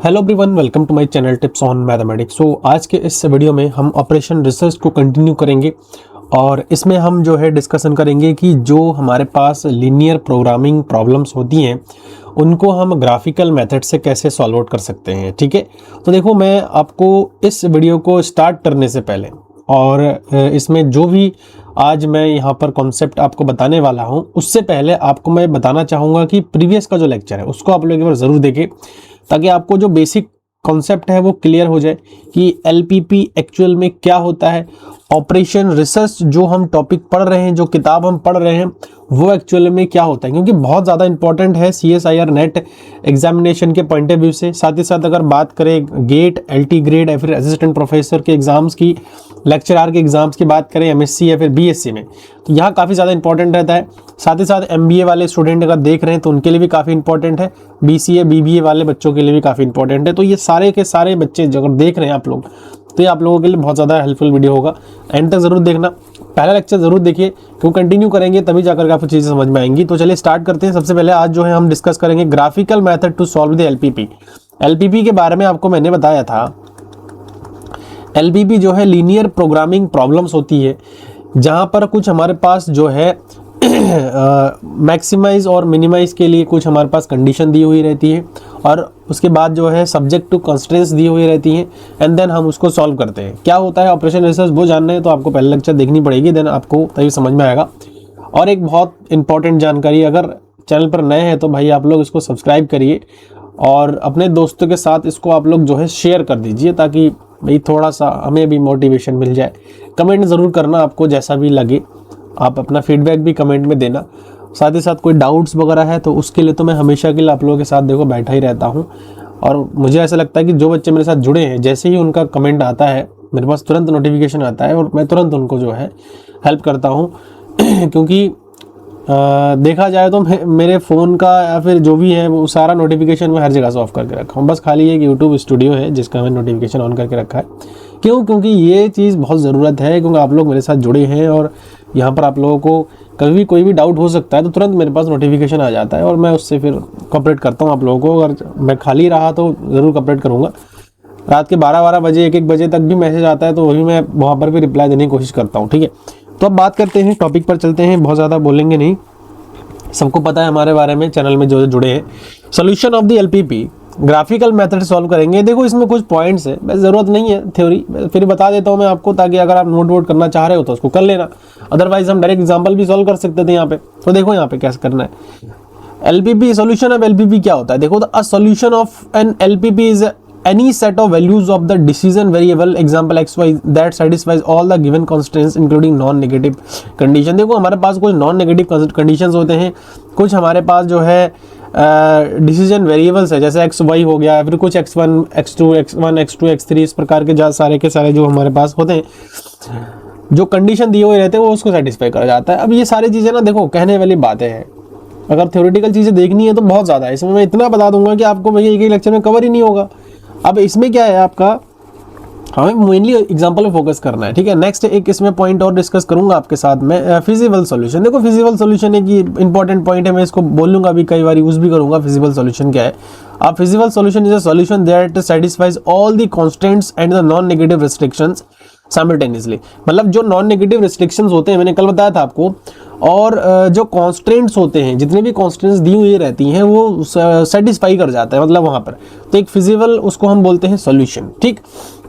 Hello everyone, welcome to my channel tips on mathematics. So आज के इस video में हम ऑपरेशन रिसर्च को कंटिन्यू करेंगे और इसमें हम जो है डिस्कशन करेंगे कि जो हमारे पास लीनियर प्रोग्रामिंग प्रॉब्लम्स होती हैं उनको हम ग्राफिकल मेथड से कैसे सॉल्व आउट कर सकते हैं। ठीक है, तो देखो मैं आपको इस वीडियो को स्टार्ट करने से पहले और इसमें जो भी आज मैं यहाँ पर कॉन्सेप्ट आपको बताने वाला हूँ उससे पहले आपको मैं बताना चाहूँगा कि प्रीवियस का जो लेक्चर है उसको आप लोग एक बार ज़रूर देखें ताकि आपको जो बेसिक कॉन्सेप्ट है वो क्लियर हो जाए कि एलपीपी एक्चुअल में क्या होता है। ऑपरेशन रिसर्च जो हम टॉपिक पढ़ रहे हैं, जो किताब हम पढ़ रहे हैं वो एक्चुअल में क्या होता है, क्योंकि बहुत ज़्यादा इंपॉर्टेंट है सीएसआईआर नेट एग्जामिनेशन के पॉइंट ऑफ व्यू से। साथ ही साथ अगर बात करें गेट, एलटी ग्रेड या फिर असिस्टेंट प्रोफेसर के एग्ज़ाम्स की, लेक्चरार के एग्ज़ाम्स की बात करें एमएससी या फिर बीएससी में, तो यहाँ काफ़ी ज़्यादा इंपॉर्टेंट रहता है। साथ ही साथ एमबीए वाले स्टूडेंट अगर देख रहे हैं तो उनके लिए भी काफ़ी इंपॉर्टेंट है, बीसीए बीबीए वाले बच्चों के लिए भी काफ़ी इंपॉर्टेंट है। तो ये सारे के सारे बच्चे जो अगर देख रहे हैं आप लोग, तो ये आप लोगों के लिए बहुत ज़्यादा हेल्पफुल वीडियो होगा। एंड तक ज़रूर देखना, पहला लेक्चर ज़रूर देखिए क्यों कंटिन्यू करेंगे तभी जाकर के आपको चीज़ें समझ में आएंगी। तो चलिए स्टार्ट करते हैं। सबसे पहले आज जो है हम डिस्कस करेंगे graphical method to solve the LPP. LPP के बारे में आपको मैंने बताया था, एलपीपी जो है लीनियर प्रोग्रामिंग प्रॉब्लम्स होती है जहाँ पर कुछ हमारे पास जो है मैक्सिमाइज और मिनिमाइज के लिए कुछ हमारे पास कंडीशन दी हुई रहती है और उसके बाद जो है सब्जेक्ट टू कंस्ट्रेंट्स दी हुई रहती हैं एंड देन हम उसको सॉल्व करते हैं। क्या होता है ऑपरेशन रिसर्च वो जानना है तो आपको पहले लेक्चर देखनी पड़ेगी, देन आपको तभी समझ में आएगा। और एक बहुत इंपॉर्टेंट जानकारी, अगर चैनल पर नए हैं तो भाई आप लोग इसको सब्सक्राइब करिए और अपने दोस्तों के साथ इसको आप लोग जो है शेयर कर दीजिए ताकि भाई थोड़ा सा हमें भी मोटिवेशन मिल जाए। कमेंट ज़रूर करना आपको जैसा भी लगे, आप अपना फीडबैक भी कमेंट में देना। साथ ही साथ कोई डाउट्स वगैरह है तो उसके लिए तो मैं हमेशा के लिए आप लोगों के साथ देखो बैठा ही रहता हूँ। और मुझे ऐसा लगता है कि जो बच्चे मेरे साथ जुड़े हैं, जैसे ही उनका कमेंट आता है मेरे पास तुरंत नोटिफिकेशन आता है और मैं तुरंत उनको जो है हेल्प करता हूँ क्योंकि देखा जाए तो मेरे फ़ोन का या फिर जो भी है वो सारा नोटिफिकेशन मैं हर जगह से ऑफ करके रखा हूँ। बस खाली एक यूट्यूब स्टूडियो है जिसका मैंने नोटिफिकेशन ऑन करके रखा है। क्यों? क्योंकि ये चीज़ बहुत ज़रूरत है, क्योंकि आप लोग मेरे साथ जुड़े हैं और यहाँ पर आप लोगों को कभी भी कोई भी डाउट हो सकता है तो तुरंत मेरे पास नोटिफिकेशन आ जाता है और मैं उससे फिर कॉपरेट करता हूँ आप लोगों को। अगर मैं खाली रहा तो ज़रूर कॉपरेट करूँगा। रात के 12-12 बजे 1-1 बजे तक भी मैसेज आता है तो वही मैं वहाँ पर भी रिप्लाई देने की कोशिश करता हूँ। ठीक है, तो अब बात करते हैं, टॉपिक पर चलते हैं। बहुत ज़्यादा बोलेंगे नहीं, सबको पता है हमारे बारे में, चैनल में जो जुड़े हैं। Solution of the LPP, graphical method solve करेंगे। देखो इसमें कुछ पॉइंट्स है, बस ज़रूरत नहीं है थ्योरी, फिर बता देता हूँ मैं आपको ताकि अगर आप नोट वोट करना चाह रहे हो तो उसको कर लेना, अदरवाइज हम डायरेक्ट एग्जांपल भी सॉल्व कर सकते थे यहाँ पे। तो देखो यहाँ पे कैसे करना है। एलपीपी, सोल्यूशन ऑफ एलपीपी क्या होता है? देखो a solution of an LPP is any set of values of the decision variable example xy that satisfies all the given constraints including non negative condition। देखो हमारे पास कुछ नॉन नेगेटिव कंडीशंस होते हैं, कुछ हमारे पास जो है डिसीजन वेरिएबल्स है जैसे एक्स वाई हो गया, फिर कुछ x1 x2 x1 x2 x3 इस प्रकार के सारे के सारे जो हमारे पास होते हैं, जो कंडीशन दिए हुए रहते हैं वो उसको सेटिस्फाई करा जाता है। अब ये सारी चीज़ें ना देखो कहने वाली बातें हैं, अगर थ्योरेटिकल चीज़ें देखनी है तो बहुत ज़्यादा है। इसमें मैं इतना बता दूंगा कि आपको भैया एक लेक्चर में कवर ही नहीं होगा। अब इसमें क्या है, आपका हमें मेनली एग्जांपल पे फोकस करना है। ठीक है, नेक्स्ट एक इसमें पॉइंट और डिस्कस करूंगा आपके साथ में, फिजिबल सॉल्यूशन। देखो फिजिबल सॉल्यूशन एक इंपॉर्टेंट पॉइंट है, मैं इसको बोलूंगा अभी कई बार यूज भी करूंगा। फिजिबल सॉल्यूशन क्या है? अब feasible solution is a solution that satisfies all the constants and the non negative restrictions simultaneously. मतलब जो नॉन नेगेटिव रिस्ट्रिक्शंस होते हैं, मैंने कल बताया था आपको, और जो कॉन्स्टेंट्स होते हैं, जितने भी कॉन्स्टेंट्स दी हुई रहती हैं वो सेटिस्फाई कर जाता है मतलब वहाँ पर, तो एक फिजिबल उसको हम बोलते हैं सॉल्यूशन। ठीक,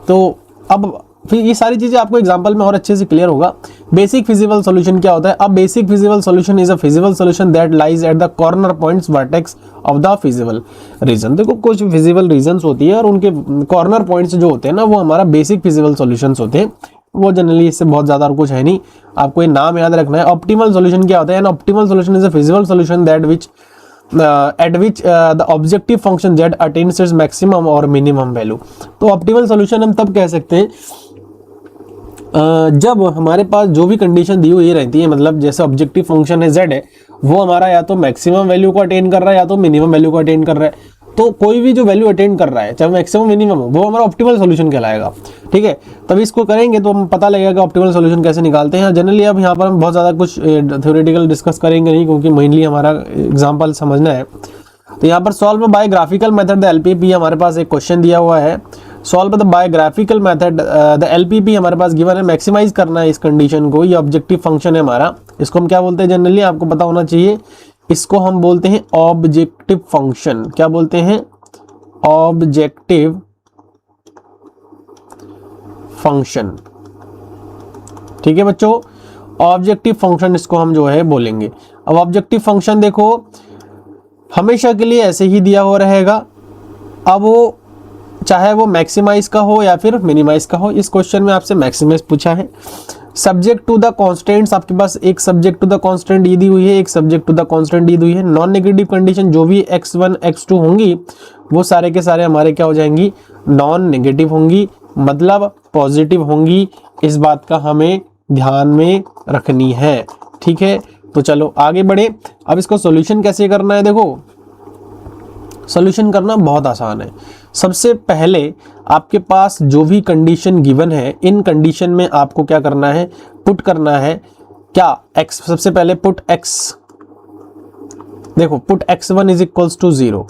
तो अब फिर ये सारी चीज़ें आपको एग्जांपल में और अच्छे से क्लियर होगा। बेसिक फिजिबल सॉल्यूशन क्या होता है? अब basic feasible solution is a feasible solution that lies at the corner points vertex of the feasible region. देखो कुछ फिजिबल रीजन्स होती है और उनके कॉर्नर पॉइंट्स जो होते हैं ना वो हमारा बेसिक फिजिबल सॉल्यूशंस होते हैं। वो जनरली इससे बहुत ज़्यादा और कुछ है नहीं, आपको ये नाम याद रखना है। ऑप्टिमल सॉल्यूशन क्या होता है? An optimal solution is a feasible solution that which at which the objective function z attains its maximum or minimum value। तो ऑप्टिमल सॉल्यूशन हम तब कह सकते हैं जब हमारे पास जो भी कंडीशन दी हुई रहती है, मतलब जैसे ऑब्जेक्टिव फंक्शन है z है, वो हमारा या तो मैक्सिमम वैल्यू को अटेन कर रहा है या तो मिनिमम वैल्यू को अटेन कर रहा है। तो कोई भी जो वैल्यू अटेन कर रहा है, चाहे मैक्सिमम मिनिमम हो, वो हमारा ऑप्टिमल सॉल्यूशन कहलाएगा। ठीक है, तब इसको करेंगे तो हम पता लगेगा कि ऑप्टिमल सॉल्यूशन कैसे निकालते हैं। जनरली अब यहाँ पर हम बहुत ज़्यादा कुछ थ्योरेटिकल डिस्कस करेंगे नहीं, क्योंकि मेनली हमारा एग्जांपल समझना है। तो यहाँ पर solve by graphical method the LPP हमारे पास एक क्वेश्चन दिया हुआ है। Solve the by graphical method the LPP हमारे पास गिवन है, मैक्सिमाइज करना है इस कंडीशन को। ये ऑब्जेक्टिव फंक्शन है हमारा, इसको हम क्या बोलते हैं जनरली आपको पता होना चाहिए, इसको हम बोलते हैं ऑब्जेक्टिव फंक्शन। क्या बोलते हैं? Objective function. ठीक है बच्चों, ऑब्जेक्टिव फंक्शन इसको हम जो है बोलेंगे। अब ऑब्जेक्टिव फंक्शन देखो हमेशा के लिए ऐसे ही दिया हुआ रहेगा। अब वो चाहे वो मैक्सिमाइज का हो या फिर मिनिमाइज का हो। इस क्वेश्चन में आपसे मैक्सिमाइज पूछा है। सब्जेक्ट टू द कांस्टेंट्स, आपके पास एक सब्जेक्ट टू द कांस्टेंट दी हुई है, एक सब्जेक्ट टू द कांस्टेंट दी हुई है। नॉन नेगेटिव कंडीशन जो भी x1 x2 होंगी वो सारे के सारे हमारे क्या हो जाएंगी? नॉन नेगेटिव होंगी, मतलब पॉजिटिव होंगी। इस बात का हमें ध्यान में रखनी है। ठीक है, तो चलो आगे बढ़े। अब इसको सॉल्यूशन कैसे करना है? देखो सॉल्यूशन करना बहुत आसान है। सबसे पहले आपके पास जो भी कंडीशन गिवन है, इन कंडीशन में आपको क्या करना है? पुट करना है क्या? x, सबसे पहले पुट x, देखो put x1 is equals to 0।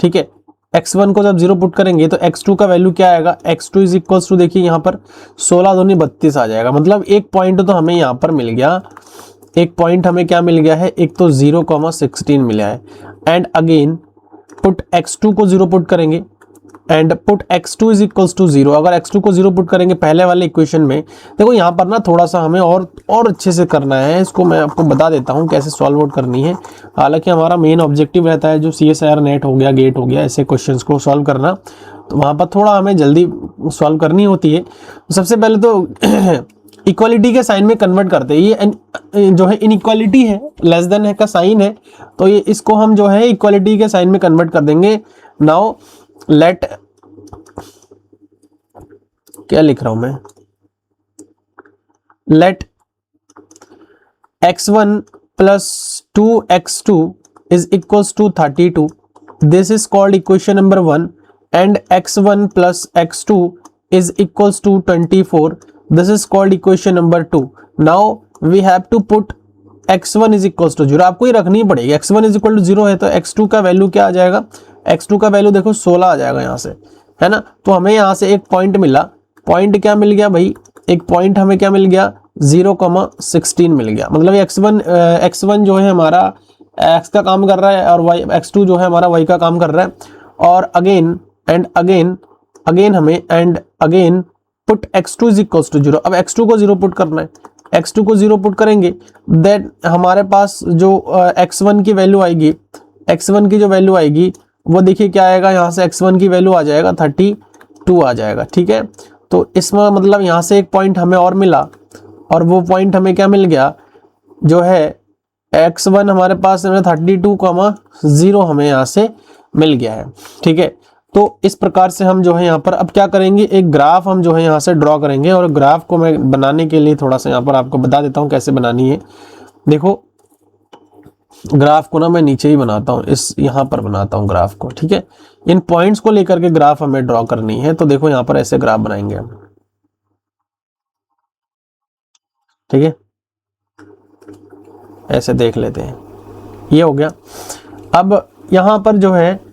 ठीक है, x1 को जब 0 पुट करेंगे तो x2 का वैल्यू क्या आएगा? x2 इज इक्वल्स टू, देखिए यहाँ पर 16 दूनी 32 आ जाएगा। मतलब एक पॉइंट तो हमें यहाँ पर मिल गया, एक पॉइंट हमें क्या मिल गया है? एक तो 0,16 मिला है। एंड अगेन पुट x2 को 0 पुट करेंगे and put x2 is equals to 0। अगर x2 को 0 पुट करेंगे पहले वाले इक्वेशन में, देखो यहाँ पर ना थोड़ा सा हमें और अच्छे से करना है। इसको मैं आपको बता देता हूँ कैसे सॉल्व आउट करनी है। हालांकि हमारा मेन ऑब्जेक्टिव रहता है जो CSIR नेट हो गया, गेट हो गया, ऐसे क्वेश्चंस को सॉल्व करना, तो वहाँ पर थोड़ा हमें जल्दी सॉल्व करनी होती है। सबसे पहले तो इक्वालिटी के साइन में कन्वर्ट करते हैं। ये जो है इनइक्वालिटी है, लेस देन है का साइन है, तो ये इसको हम जो है इक्वालिटी के साइन में कन्वर्ट कर देंगे। नाउ लेट, क्या लिख रहा हूं मैं? Let x1 plus 2x2 is equals to 32। This is called equation number 1। And x1 plus x2 is equals to 24. This is called equation number 2. Now we have to put x1 is equals to 0. आपको ये रखनी पड़ेगी। x1 is equal to 0 है तो x2 का value क्या आ जाएगा? x2 का वैल्यू देखो 16 आ जाएगा यहाँ से, है ना। तो हमें यहाँ से एक पॉइंट मिला। पॉइंट क्या मिल गया भाई? एक पॉइंट हमें क्या मिल गया? 0,16 मिल गया। मतलब x1 जो है हमारा x का काम कर रहा है और x2 जो है हमारा y का काम कर रहा है। और अगेन हमें again put x2 is equals to 0। अब x2 को 0 पुट करना है। x2 को 0 पुट करेंगे देन हमारे पास जो x1 की वैल्यू आएगी, x1 की जो वैल्यू आएगी वो देखिए क्या आएगा? यहाँ से x1 की वैल्यू आ जाएगा 32 आ जाएगा। ठीक है, तो इसमें मतलब यहाँ से एक पॉइंट हमें और मिला और वो पॉइंट हमें क्या मिल गया? जो है x1 हमारे पास 32,0 हमें यहाँ से मिल गया है। ठीक है, तो इस प्रकार से हम जो है यहाँ पर अब क्या करेंगे? एक ग्राफ हम जो है यहाँ से ड्रॉ करेंगे। और ग्राफ को मैं बनाने के लिए थोड़ा सा यहाँ पर आपको बता देता हूँ कैसे बनानी है। देखो ग्राफ को ना मैं नीचे ही बनाता हूँ, इस यहाँ पर बनाता हूँ ग्राफ को। ठीक है, इन पॉइंट्स को लेकर के ग्राफ हमें ड्रॉ करनी है। तो देखो यहाँ पर ऐसे ग्राफ बनाएंगे हम। ठीक है, ऐसे देख लेते हैं, ये हो गया। अब यहाँ पर जो है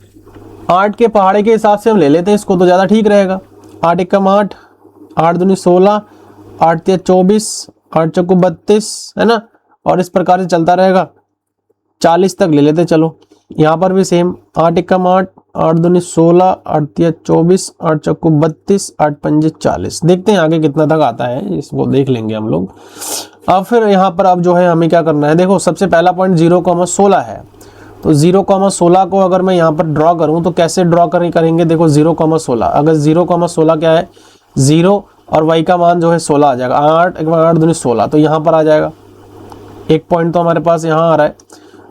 8 के पहाड़े के हिसाब से हम ले लेते हैं इसको, तो ज़्यादा ठीक रहेगा। 8 एकम 8, 8 दूनी 16, 8 तिया 24, 8 चौको 32, है ना। और इस प्रकार से चलता रहेगा, 40 तक ले लेते हैं। चलो यहाँ पर भी सेम, 8 एकम 8, 8 दूनी 16, 8 तिया 24, 8 चौको 32, 8 पंजे 40। देखते हैं आगे कितना तक आता है, इसको देख लेंगे हम लोग। अब फिर यहाँ पर अब जो है हमें क्या करना है? देखो सबसे पहला पॉइंट 0,16 है, तो 0,16 को अगर मैं यहाँ पर ड्रॉ करूँ तो कैसे ड्रॉ करेंगे? देखो 0,16, अगर 0,16 क्या है? 0 और y का मान जो है 16 आ जाएगा। 8 दूनी 16, तो यहाँ पर आ जाएगा। एक पॉइंट तो हमारे पास यहाँ आ रहा है।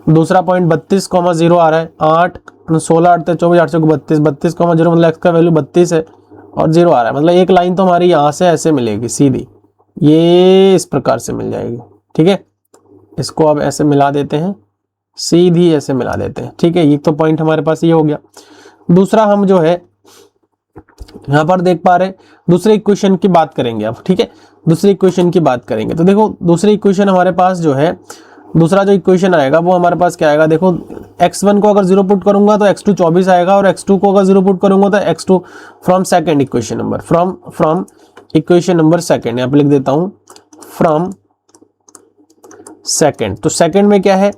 दूसरा पॉइंट 32,0 आ रहा है। 8 16 8 24 8 32, 32,0 मतलब x का वैल्यू 32 है और 0 आ रहा है। मतलब एक लाइन तो हमारी यहाँ से ऐसे मिलेगी सीधी, ये इस प्रकार से मिल जाएगी। ठीक है, इसको अब ऐसे मिला देते हैं, सीधी ऐसे मिला देते हैं। ठीक है, ये तो पॉइंट हमारे पास ये हो गया। दूसरा हम जो है यहाँ पर देख पा रहे हैं, दूसरे इक्वेशन की बात करेंगे अब। ठीक है, दूसरे इक्वेशन की बात करेंगे तो देखो दूसरी इक्वेशन हमारे पास जो है दूसरा जो इक्वेशन आएगा वो हमारे पास क्या आएगा, देखो x1 को अगर 0 पुट करूंगा तो x2 24 आएगा, और x2 को अगर 0 पुट करूंगा तो x2 from second equation number, from equation number second, यहाँ पे लिख देता हूं फ्रॉम सेकंड। तो सेकंड में क्या है,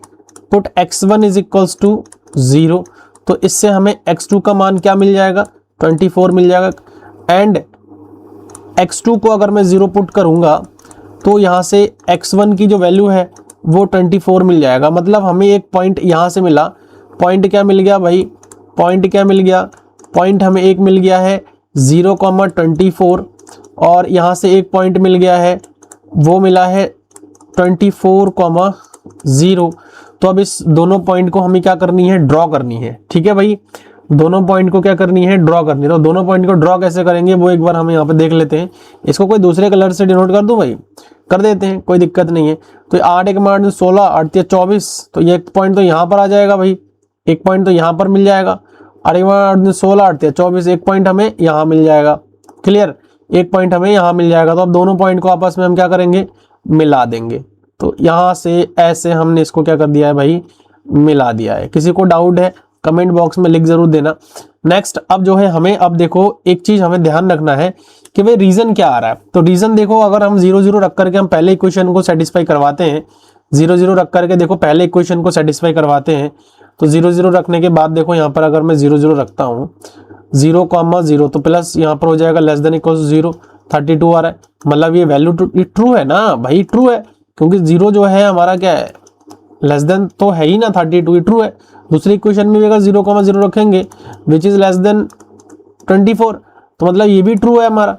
put x1 is equals to 0, तो इससे हमें x2 का मान क्या मिल जाएगा, 24 मिल जाएगा। एंड x2 को अगर मैं 0 पुट करूंगा तो यहाँ से x1 की जो वैल्यू है वो 24 मिल जाएगा। मतलब हमें एक पॉइंट यहाँ से मिला, पॉइंट क्या मिल गया भाई, पॉइंट क्या मिल गया, पॉइंट हमें एक मिल गया है 0,24, और यहाँ से एक पॉइंट मिल गया है वो मिला है 24,0। तो अब इस दोनों पॉइंट को हमें क्या करनी है, ड्रॉ करनी है। ठीक है भाई, दोनों पॉइंट को क्या करनी है, ड्रॉ करनी है। तो दोनों पॉइंट को ड्रॉ कैसे करेंगे वो एक बार हम यहाँ पे देख लेते हैं। इसको कोई दूसरे कलर से डिनोट कर दूं भाई, कर देते हैं, कोई दिक्कत नहीं है। तो 8 एक 16, 8 24, तो ये एक पॉइंट तो यहाँ पर आ जाएगा भाई, एक पॉइंट तो यहाँ पर मिल जाएगा। 8 16, 8 24, एक पॉइंट हमें यहाँ मिल जाएगा। क्लियर, एक पॉइंट हमें यहाँ मिल जाएगा। तो अब दोनों पॉइंट को आपस में हम क्या करेंगे, मिला देंगे। तो यहाँ से ऐसे हमने इसको क्या कर दिया है भाई, मिला दिया है। किसी को डाउट है कमेंट बॉक्स में लिख जरूर देना। नेक्स्ट अब जो है हमें, अब देखो एक चीज हमें ध्यान रखना है कि भाई रीजन क्या आ रहा है। तो रीजन देखो, अगर हम 0 0 रख करके हम पहले इक्वेशन को सेटिस्फाई करवाते हैं, 0 0 रख करके देखो पहले इक्वेशन को सेटिस्फाई करवाते हैं, तो 0 0 रखने के बाद देखो यहाँ पर अगर मैं 0 0 रखता हूँ 0,0, तो प्लस यहाँ पर हो जाएगा लेस देन इक्वल 0, 32 आ रहा है। मतलब ये वैल्यू ट्रू है ना भाई, ट्रू है, क्योंकि 0 जो है हमारा क्या है, लेस देन तो है ही ना 32, ये ट्रू है। दूसरी इक्वेशन में भी अगर 0,0 रखेंगे विच इज लेस देन 24, तो मतलब ये भी ट्रू है हमारा।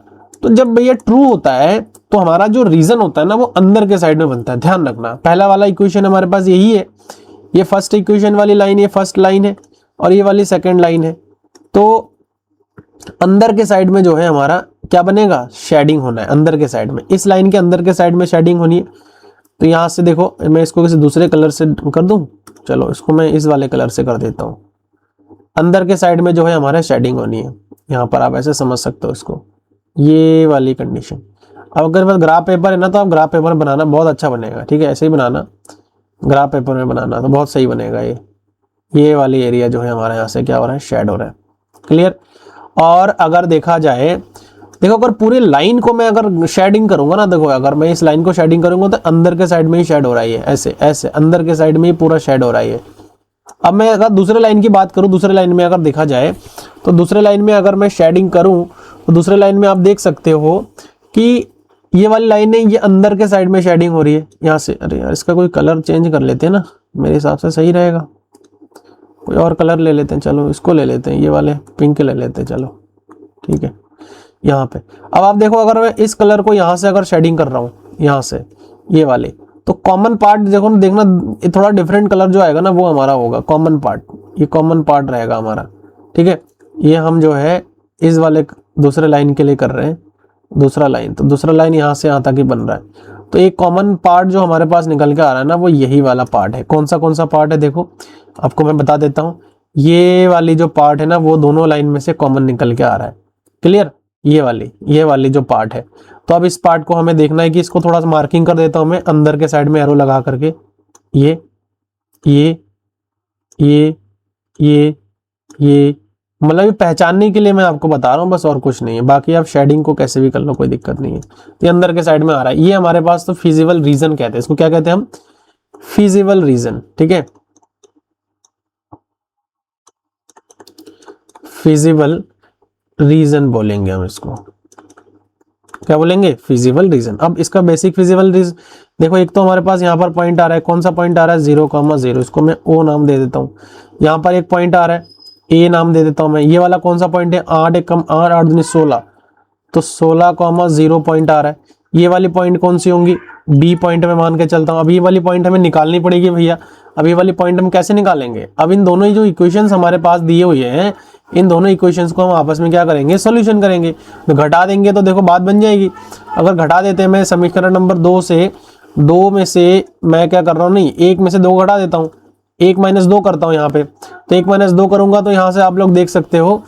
तो जब भैया ट्रू होता है तो हमारा जो रीजन होता है ना वो अंदर के साइड में बनता है। ध्यान रखना, पहला वाला इक्वेशन हमारे पास यही है, ये फर्स्ट इक्वेशन वाली लाइन, ये फर्स्ट लाइन है, और ये वाली सेकेंड लाइन है। तो अंदर के साइड में जो है हमारा क्या बनेगा, शेडिंग होना है अंदर के साइड में, इस लाइन के अंदर के साइड में शेडिंग होनी है। तो यहाँ से देखो मैं इसको किसी दूसरे कलर से कर दूं, चलो इसको मैं इस वाले कलर से कर देता हूँ। अंदर के साइड में जो है हमारे शेडिंग होनी है, यहाँ पर आप ऐसे समझ सकते हो इसको, ये वाली कंडीशन। अब अगर बस ग्राफ पेपर है ना तो आप ग्राफ पेपर बनाना बहुत अच्छा बनेगा। ठीक है, ऐसे ही बनाना, ग्राफ पेपर में बनाना तो बहुत सही बनेगा। ये वाली एरिया जो है हमारा यहाँ से क्या हो रहा है, शेड हो रहा है। क्लियर। और अगर देखा जाए, देखो अगर पूरे लाइन को मैं अगर शेडिंग करूंगा ना, देखो अगर मैं इस लाइन को शेडिंग करूंगा तो अंदर के साइड में ही शेड हो रहा है, ऐसे ऐसे अंदर के साइड में ही पूरा शेड हो रहा है। अब मैं अगर दूसरे लाइन की बात करूं, दूसरे लाइन में अगर देखा जाए तो दूसरे लाइन में अगर मैं शेडिंग करूं तो दूसरे लाइन में आप देख सकते हो कि ये वाली लाइन है, ये अंदर के साइड में शेडिंग हो रही है यहाँ से। अरे यार इसका कोई कलर चेंज कर लेते हैं ना, मेरे हिसाब से सही रहेगा। कोई और कलर ले लेते हैं, चलो इसको ले लेते हैं, ये वाले पिंक ले लेते हैं, चलो ठीक है। यहाँ पे अब आप देखो, अगर मैं इस कलर को यहाँ से अगर शेडिंग कर रहा हूँ, यहाँ से ये वाले, तो कॉमन पार्ट देखो देखना, थोड़ा डिफरेंट कलर जो आएगा ना वो हमारा होगा कॉमन पार्ट, ये कॉमन पार्ट रहेगा हमारा। ठीक है, ये हम जो है इस वाले दूसरे लाइन के लिए कर रहे हैं, दूसरा लाइन, तो दूसरा लाइन यहाँ से यहाँ तक ही बन रहा है। तो एक कॉमन पार्ट जो हमारे पास निकल के आ रहा है ना वो यही वाला पार्ट है। कौन सा पार्ट है, देखो आपको मैं बता देता हूँ। ये वाली जो पार्ट है ना वो दोनों लाइन में से कॉमन निकल के आ रहा है। क्लियर, ये वाली जो पार्ट है। तो अब इस पार्ट को हमें देखना है कि इसको थोड़ा सा मार्किंग कर देता हूं मैं अंदर के साइड में एरो लगा करके, ये मतलब ये पहचानने के लिए मैं आपको बता रहा हूँ बस, और कुछ नहीं है। बाकी आप शेडिंग को कैसे भी कर लो, कोई दिक्कत नहीं है। ये अंदर के साइड में आ रहा है, ये हमारे पास तो फिजिबल रीजन कहते हैं इसको। क्या कहते हैं हम, फिजिबल रीजन। ठीक है, फिजिबल रीजन बोलेंगे हम इसको। क्या बोलेंगे, फिजिबल रीजन। अब इसका बेसिक फिजिबल रीजन देखो, एक तो हमारे पास यहाँ पर पॉइंट आ रहा है, कौन सा पॉइंट आ रहा है, 0,0, इसको मैं ओ नाम दे देता हूँ। यहाँ पर एक पॉइंट आ रहा है, ए नाम दे देता हूँ मैं। ये वाला कौन सा पॉइंट है, 8 1 8 8 दूनी 16, तो 16,0 पॉइंट आ रहा है। ये वाली पॉइंट कौन सी होंगी, बी पॉइंट में मान के चलता हूँ। अब ये वाली पॉइंट हमें निकालनी पड़ेगी भैया। अब ये वाली पॉइंट हम कैसे निकालेंगे, अब इन दोनों ही जो इक्वेशंस हमारे पास दिए हुए हैं, इन दोनों इक्वेशंस को हम आपस में क्या करेंगे, सॉल्यूशन करेंगे। तो घटा देंगे तो देखो बात बन जाएगी। अगर घटा देते हैं, मैं समीकरण नंबर 2 से, 2 में से मैं क्या कर रहा हूँ, नहीं 1 में से 2 घटा देता हूँ, 1 - 2 करता हूँ यहाँ पे। तो 1 - 2 करूंगा तो यहाँ से आप लोग देख सकते हो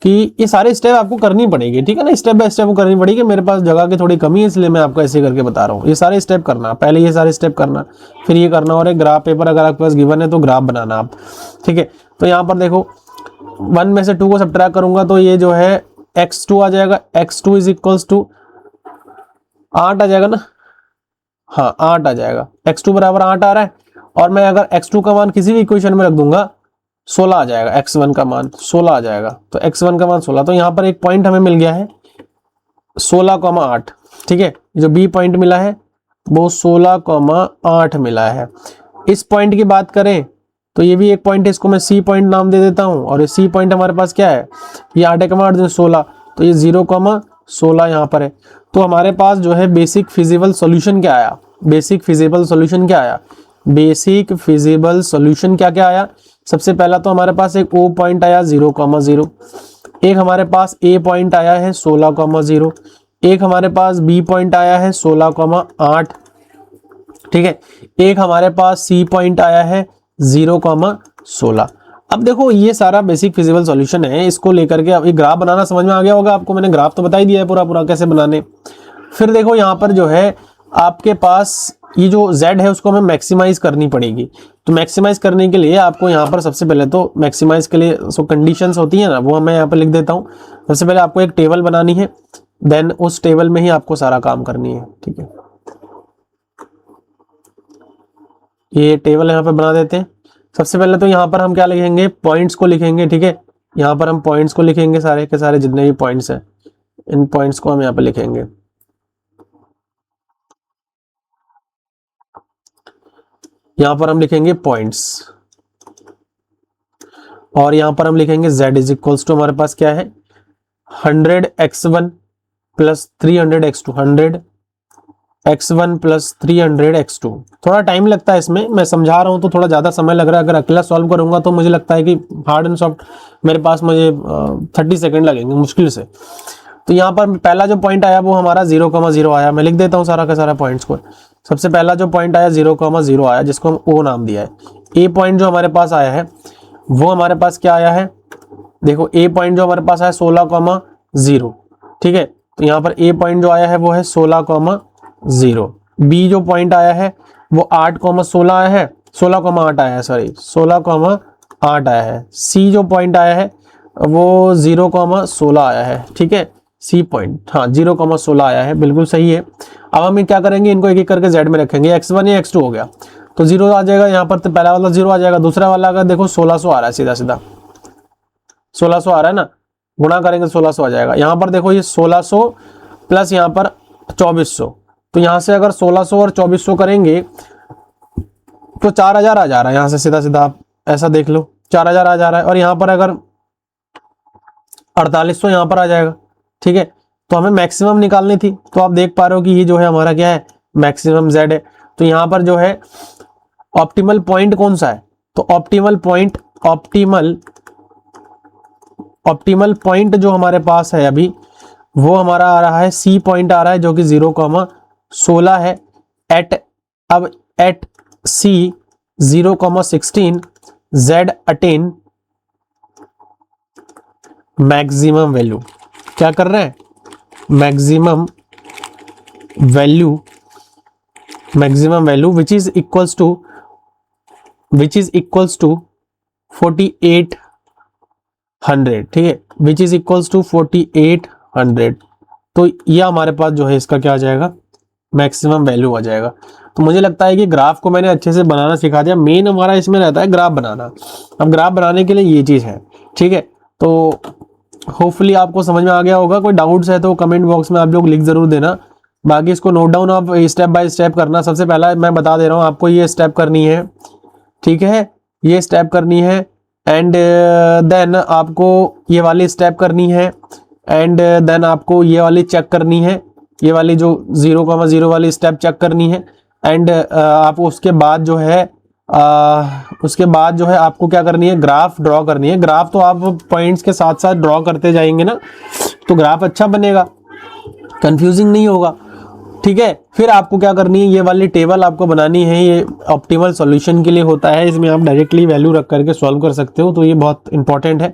कि ये सारे स्टेप आपको करनी पड़ेगी, ठीक है ना, स्टेप बाय स्टेप करनी पड़ेगी। मेरे पास जगह की थोड़ी कमी है इसलिए मैं आपको ऐसे करके बता रहा हूँ। ये सारे स्टेप करना, पहले ये सारे स्टेप करना, फिर ये करना, और एक ग्राफ पेपर अगर आपके पास गिवन है तो ग्राफ बनाना आप, ठीक है। तो यहाँ पर देखो 1 में से 2 को सब्ट्रैक्ट करूंगा तो ये जो है x2 आ जाएगा, x2 इज इक्वल्स टू 8 आ जाएगा ना, हाँ 8 आ जाएगा, x2 बराबर 8 आ रहा है। और मैं अगर x2 का मान किसी भी इक्वेशन में रख दूंगा 16 आ जाएगा, x1 का मान 16 आ जाएगा, तो x1 का मान 16। तो यहाँ पर एक पॉइंट हमें मिल गया है 16,8, ठीक है। जो b पॉइंट मिला है वो 16,8 मिला है। इस पॉइंट की बात करें तो ये भी एक पॉइंट है, इसको मैं c पॉइंट नाम दे देता हूँ। और ये c पॉइंट हमारे पास क्या है, ये 8,8 16, तो ये 0,16 यहाँ पर है। तो हमारे पास जो है बेसिक फिजिबल सॉल्यूशन क्या आया, बेसिक फिजिबल सॉल्यूशन क्या आया, बेसिक फिजिबल सॉल्यूशन क्या क्या आया। सबसे पहला तो हमारे पास एक O पॉइंट आया 0,0, एक हमारे पास A पॉइंट आया है 16,0, एक हमारे पास B पॉइंट आया है 16,8, ठीक है, एक हमारे पास C पॉइंट आया है 0,16। अब देखो ये सारा बेसिक फिजिबल सॉल्यूशन है, इसको लेकर के अब ये ग्राफ बनाना समझ में आ गया होगा आपको, मैंने ग्राफ तो बता ही दिया है पूरा पूरा कैसे बनाने। फिर देखो यहाँ पर जो है आपके पास ये जो z है उसको हमें मैक्सिमाइज करनी पड़ेगी। तो मैक्सिमाइज करने के लिए आपको यहाँ पर सबसे पहले तो मैक्सिमाइज के लिए जो कंडीशंस होती है ना वो मैं यहाँ पर लिख देता हूँ। सबसे पहले आपको एक टेबल बनानी है, देन उस टेबल में ही आपको सारा काम करनी है, ठीक है। ये टेबल यहाँ पे बना देते हैं। सबसे पहले तो यहाँ पर हम क्या लिखेंगे, पॉइंट्स को लिखेंगे, ठीक है। यहाँ पर हम पॉइंट्स को लिखेंगे, सारे के सारे जितने भी पॉइंट्स हैं इन पॉइंट्स को हम यहाँ पे लिखेंगे। यहाँ पर हम लिखेंगे पॉइंट्स, और यहाँ पर हम लिखेंगे z इज इक्वल्स टू हमारे पास क्या है 100x1 plus 300x2, 100x1 plus 300x2। थोड़ा टाइम लगता है इसमें, मैं समझा रहा हूँ तो थोड़ा ज़्यादा समय लग रहा है। अगर अकेला सॉल्व करूंगा तो मुझे लगता है कि हार्ड एंड सॉफ्ट मेरे पास मुझे 30 सेकेंड लगेंगे मुश्किल से। तो यहाँ पर पहला जो पॉइंट आया वो हमारा 0,0 आया। मैं लिख देता हूँ सारा का सारा पॉइंट्स को। सबसे पहला जो पॉइंट आया 0,0 आया, जिसको हम O नाम दिया है। ए पॉइंट जो हमारे पास आया है वो हमारे पास क्या आया है, देखो ए पॉइंट जो हमारे पास आया 16,0, ठीक है। तो यहाँ पर ए पॉइंट जो आया है वो है 16,0। बी जो पॉइंट आया है वो 8,16 आया है, 16,8 आया है, सॉरी 16,8 आया है। सी जो पॉइंट आया है वो 0,16 आया है, ठीक है। सी पॉइंट हाँ 0,16 आया है, बिल्कुल सही है। अब हम क्या करेंगे, इनको एक एक करके z में रखेंगे। x1 या x2 हो गया तो 0 आ जाएगा यहाँ पर, तो पहला वाला 0 आ जाएगा। दूसरा वाला अगर देखो 1600 आ रहा है, सीधा सीधा 1600 आ रहा है ना, गुणा करेंगे 1600 आ जाएगा। यहाँ पर देखो ये 1600 प्लस यहाँ पर 2400, तो यहाँ से अगर 1600 और 2400 करेंगे तो 4000 आ जा रहा है। यहाँ से सीधा सीधा आप ऐसा देख लो 4000 आ जा रहा है। और यहाँ पर अगर 4800 यहाँ पर आ जाएगा, ठीक है। तो हमें मैक्सिमम निकालनी थी, तो आप देख पा रहे हो कि ये जो है हमारा क्या है, मैक्सिमम z है। तो यहाँ पर जो है ऑप्टिमल पॉइंट कौन सा है, तो ऑप्टिमल पॉइंट जो हमारे पास है अभी वो हमारा आ रहा है सी पॉइंट आ रहा है, जो कि 0,16 है। At C 0,16 z attain maximum value. क्या कर रहे हैं, maximum value which is equals to 4800, ठीक है, विच इज इक्वल्स टू 4800। तो ये हमारे पास जो है इसका क्या आ जाएगा, मैक्सिमम वैल्यू आ जाएगा। तो मुझे लगता है कि ग्राफ को मैंने अच्छे से बनाना सिखा दिया। मेन हमारा इसमें रहता है ग्राफ बनाना। अब ग्राफ बनाने के लिए ये चीज है, ठीक है। तो होपफुली आपको समझ में आ गया होगा। कोई डाउट्स है तो कमेंट बॉक्स में आप लोग लिख जरूर देना। बाकी इसको नोट डाउन आप स्टेप बाय स्टेप करना। सबसे पहला मैं बता दे रहा हूँ आपको, ये स्टेप करनी है, ठीक है, ये स्टेप करनी है। एंड देन आपको ये वाली स्टेप करनी है, एंड देन आपको ये वाली चेक करनी है, ये वाली जो 0,0 वाली स्टेप चेक करनी है। एंड आप उसके बाद जो है आपको क्या करनी है, ग्राफ ड्रॉ करनी है। ग्राफ तो आप पॉइंट्स के साथ साथ ड्रॉ करते जाएंगे ना, तो ग्राफ अच्छा बनेगा, कंफ्यूजिंग नहीं होगा, ठीक है। फिर आपको क्या करनी है, ये वाली टेबल आपको बनानी है, ये ऑप्टिमल सॉल्यूशन के लिए होता है, इसमें आप डायरेक्टली वैल्यू रख करके सॉल्व कर सकते हो, तो ये बहुत इंपॉर्टेंट है,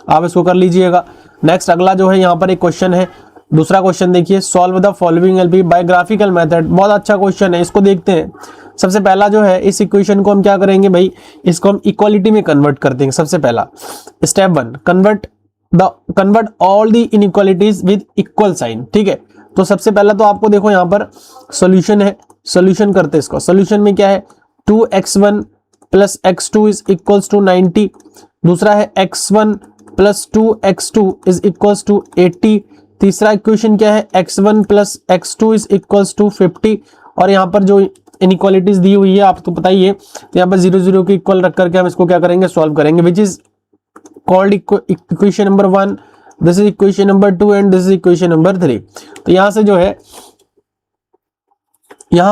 आप इसको कर लीजिएगा। नेक्स्ट अगला जो है यहाँ पर एक क्वेश्चन है, दूसरा क्वेश्चन देखिए, solve the following LP by graphical method. बहुत अच्छा क्वेश्चन है, इसको देखते हैं। सबसे पहला जो है, इस इक्वेशन को हम क्या करेंगे भाई, इसको हम इक्वालिटी में कन्वर्ट कर देंगे। सबसे पहला step 1, convert all the inequalities with equal sign. ठीक है, तो सबसे पहला तो आपको देखो यहाँ पर सॉल्यूशन है, सॉल्यूशन करते हैं इसको। सॉल्यूशन में क्या है, 2x1 plus x2 is equals to 90। दूसरा है x1 plus 2x2 is equals to 80। तीसरा इक्वेशन क्या है, x1 plus x2 is equals to 50। और यहाँ पर जो इनइक्वालिटीज दी हुई है आपको पता ही है, तो यहाँ पर 0 0 के इक्वल रख करके हम इसको क्या करेंगे, सॉल्व करेंगे, which is called equation number 1, this is equation number 2 and this is equation number 3। तो यहाँ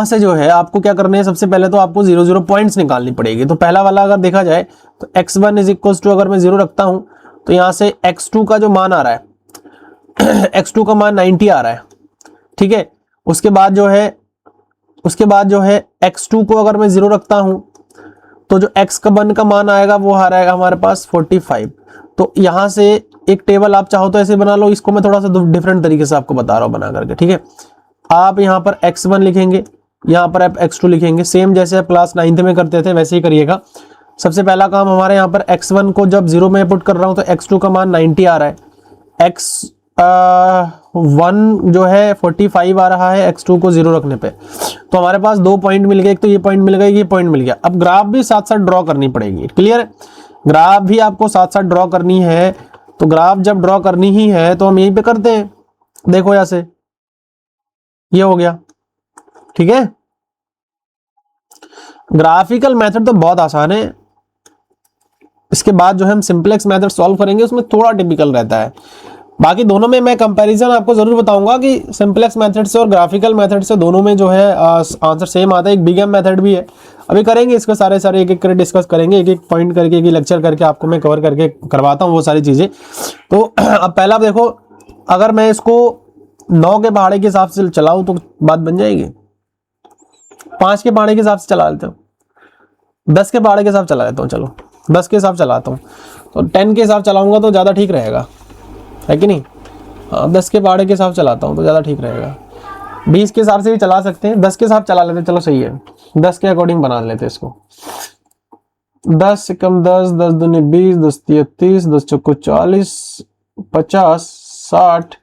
से जो है आपको क्या करना है, सबसे पहले तो आपको 0 0 पॉइंट्स निकालनी पड़ेगी। तो पहला वाला अगर देखा जाए तो x1 इज इक्वल्स टू, अगर मैं 0 रखता हूं तो यहाँ से x2 का जो मान आ रहा है x2 का मान 90 आ रहा है। ठीक है, उसके बाद जो है x2 को अगर मैं 0 रखता हूं तो जो x1 का मान आएगा वो आ रहेगा हमारे पास 45। तो यहाँ से एक टेबल आप चाहो तो ऐसे बना लो, इसको मैं थोड़ा सा डिफरेंट तरीके से आपको बता रहा हूँ बना करके। ठीक है, आप यहाँ पर x1 लिखेंगे, यहाँ पर आप x2 लिखेंगे, सेम जैसे आप क्लास 9th में करते थे वैसे ही करिएगा। सबसे पहला काम हमारे यहाँ पर x1 को जब 0 में पुट कर रहा हूँ तो x2 का मान 90 आ रहा है, x1 जो है 45 आ रहा है x2 को 0 रखने पे। तो हमारे पास 2 पॉइंट मिल गए, एक तो ये पॉइंट मिल गया, ये पॉइंट मिल गया। अब ग्राफ भी साथ साथ ड्रॉ करनी पड़ेगी, क्लियर है, ग्राफ भी आपको साथ साथ ड्रॉ करनी है। तो ग्राफ जब ड्रॉ करनी ही है तो हम यहीं पे करते हैं, देखो यहाँ से ये हो गया। ठीक है, ग्राफिकल मेथड तो बहुत आसान है, इसके बाद जो है हम सिंपलेक्स मेथड सॉल्व करेंगे, उसमें थोड़ा टिपिकल रहता है। बाकी दोनों में मैं कंपैरिजन आपको जरूर बताऊंगा कि सिंपलेक्स मेथड से और ग्राफिकल मेथड से दोनों में जो है आंसर सेम आता है। एक बिग एम मेथड भी है, अभी करेंगे इसको सारे एक एक करके डिस्कस करेंगे, एक एक पॉइंट करके, एक लेक्चर करके आपको मैं कवर करके करवाता हूँ वो सारी चीजें। तो अब पहला देखो, अगर मैं इसको 9 के पहाड़े के हिसाब से चलाऊं तो बात बन जाएगी, 5 के पहाड़े के हिसाब से चला लेते हो, 10 के पहाड़े के हिसाब चला लेता हूँ, चलो 10 के हिसाब चलाता हूँ, तो 10 के हिसाब चलाऊंगा तो ज़्यादा ठीक रहेगा, है कि नहीं। हाँ, 10 के पहाड़े के हिसाब चलाता हूँ तो ज़्यादा ठीक रहेगा। 20 के हिसाब से भी चला सकते हैं, 10 के हिसाब चला लेते हैं, चलो सही है, 10 के अकॉर्डिंग बना लेते हैं इसको। 10 से कम 10, 10 दूनी 20, 10 तिया 30, 10 चौको 40, 50, 60,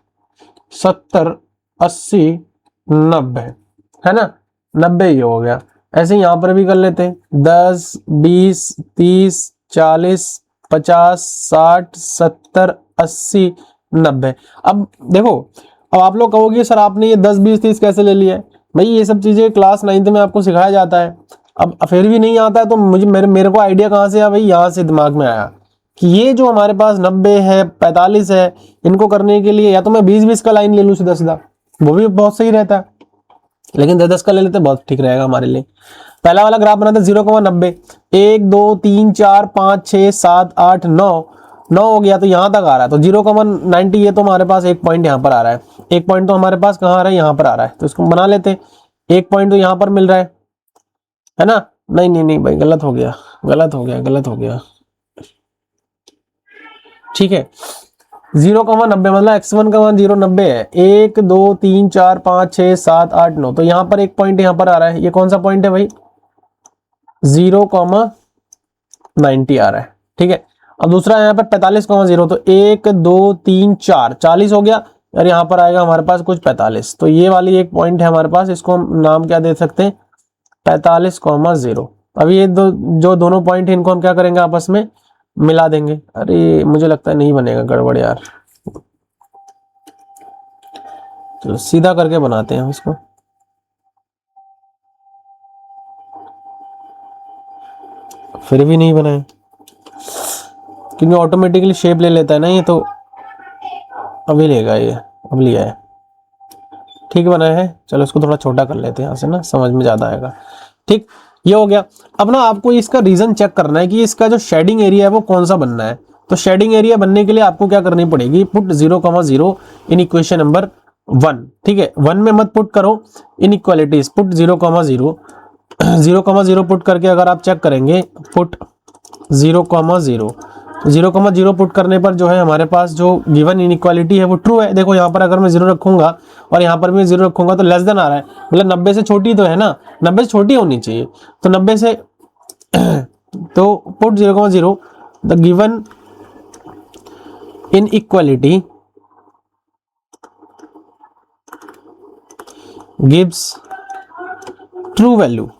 70, 80, 90, है ना, 90 ये हो गया। ऐसे यहाँ पर भी कर लेते हैं, 10, 20, 30, 40, 50, 60, 70, 80, 90। अब देखो, अब आप लोग कहोगे सर आपने ये 10, 20, 30 कैसे ले लिया है भाई, ये सब चीजें क्लास 9th में आपको सिखाया जाता है। अब फिर भी नहीं आता है तो मेरे को आइडिया कहाँ से आया भाई, यहाँ से दिमाग में आया कि ये जो हमारे पास 90 है, 45 है, इनको करने के लिए या तो मैं 20-20 का लाइन ले लूँ सीधा सीधा, वो भी बहुत सही रहता है, लेकिन 10-10 का ले लेते बहुत ठीक रहेगा हमारे लिए। पहला वाला ग्राफ बनाते 0,90, 1 2 3 4 5 6 7 8 9 हो गया, तो यहाँ तक आ रहा है। तो 0,90 ये तो हमारे पास एक पॉइंट यहाँ पर आ रहा है, एक पॉइंट तो हमारे पास कहाँ आ रहा है, यहाँ पर आ रहा है, तो इसको बना लेते हैं। एक पॉइंट तो यहाँ पर मिल रहा है ना, नहीं भाई गलत हो गया। ठीक है, 0,90 मतलब x1 का मान 0,90 है, 1 2 3 4 5 6 7 8 9, तो यहाँ पर एक पॉइंट यहाँ पर आ रहा है, ये कौन सा पॉइंट है भाई, 0,90 आ रहा है। ठीक है, अब दूसरा यहाँ पर 45,0, तो 1 2 3 4 40 हो गया, और यहाँ पर आएगा हमारे पास कुछ 45, तो ये वाली एक पॉइंट है हमारे पास, इसको हम नाम क्या दे सकते हैं, 45,0। अब ये जो दोनों पॉइंट है इनको हम क्या करेंगे, आपस में मिला देंगे। अरे मुझे लगता है नहीं बनेगा, गड़बड़ यार, चलो सीधा करके बनाते हैं इसको। फिर भी नहीं बनाए क्योंकि ऑटोमेटिकली शेप ले लेता है ना ये, तो अभी लेगा ये, अब लिया है, ठीक बना है। चलो इसको थोड़ा छोटा कर लेते हैं यहाँ से ना, समझ में ज्यादा आएगा। ठीक, ये हो गया। अब ना आपको इसका रीजन चेक करना है कि इसका जो शेडिंग एरिया है वो कौन सा बनना है। तो शेडिंग एरिया बनने के लिए आपको क्या करनी पड़ेगी, पुट 0,0 इन इक्वेशन नंबर 1, ठीक है। 1 में मत पुट करो इनइक्वालिटीज, पुट 0,0, 0,0 पुट करके अगर आप चेक करेंगे, पुट 0,0, 0,0 पुट करने पर जो है हमारे पास जो गिवन इनइक्वालिटी है वो ट्रू है। देखो यहाँ पर अगर मैं 0 रखूंगा और यहाँ पर भी 0 रखूंगा तो लेस देन आ रहा है, मतलब 90 से छोटी तो है ना, 90 से छोटी होनी चाहिए, तो 90 से तो put 0,0, the given inequality gives true value,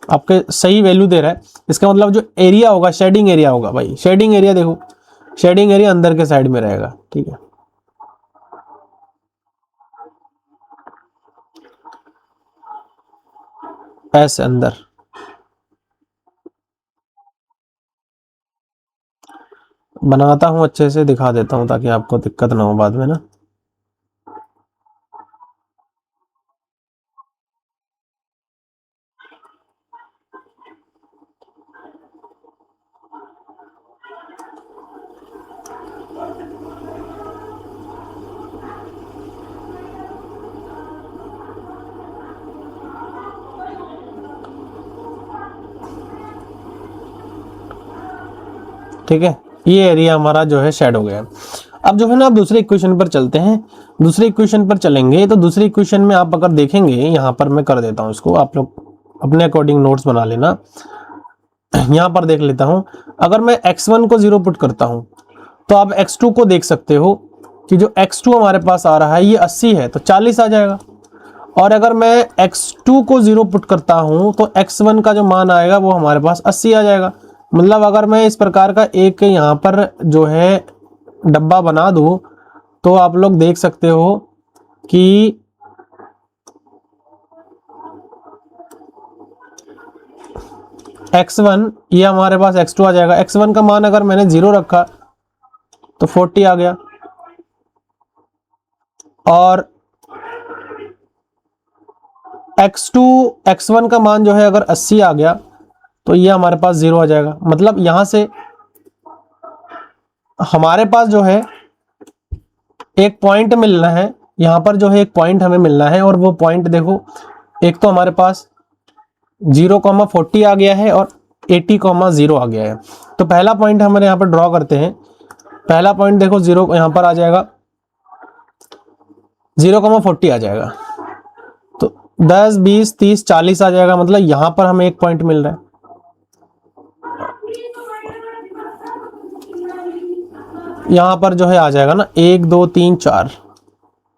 आपके सही वैल्यू दे रहा है। इसका मतलब जो एरिया होगा, शेडिंग एरिया होगा भाई, शेडिंग एरिया देखो, शेडिंग एरिया अंदर के साइड में रहेगा, ठीक है। ऐसे अंदर बनाता हूं, अच्छे से दिखा देता हूं ताकि आपको दिक्कत ना हो बाद में ना। ठीक है, ये एरिया हमारा जो है शेड हो गया। अब जो है ना, आप दूसरे इक्वेशन पर चलते हैं। दूसरे इक्वेशन पर चलेंगे तो दूसरे इक्वेशन में आप अगर देखेंगे, यहाँ पर मैं कर देता हूँ इसको, आप लोग अपने अकॉर्डिंग नोट्स बना लेना। यहाँ पर देख लेता हूँ, अगर मैं x1 को 0 पुट करता हूँ तो आप x2 को देख सकते हो कि जो x2 हमारे पास आ रहा है ये 80 है तो 40 आ जाएगा। और अगर मैं x2 को 0 पुट करता हूं तो x1 का जो मान आएगा वो हमारे पास 80 आ जाएगा। मतलब अगर मैं इस प्रकार का एक यहाँ पर जो है डब्बा बना दूं तो आप लोग देख सकते हो कि x1 ये हमारे पास x2 आ जाएगा। x1 का मान अगर मैंने 0 रखा तो 40 आ गया, और x2 x1 का मान जो है अगर 80 आ गया तो ये हमारे पास 0 आ जाएगा। मतलब यहां से हमारे पास जो है एक पॉइंट मिलना है, यहां पर जो है एक पॉइंट हमें मिलना है, और वो पॉइंट देखो, एक तो हमारे पास 0,40 आ गया है और 80,0 आ गया है। तो पहला पॉइंट हमारे यहाँ पर ड्रॉ करते हैं। पहला पॉइंट देखो 0 यहाँ पर आ जाएगा, 0,40 आ जाएगा, तो 10 20 30 40 आ जाएगा। मतलब यहां पर हमें एक पॉइंट मिल रहा है, यहां पर जो है आ जाएगा ना 1 2 3 4,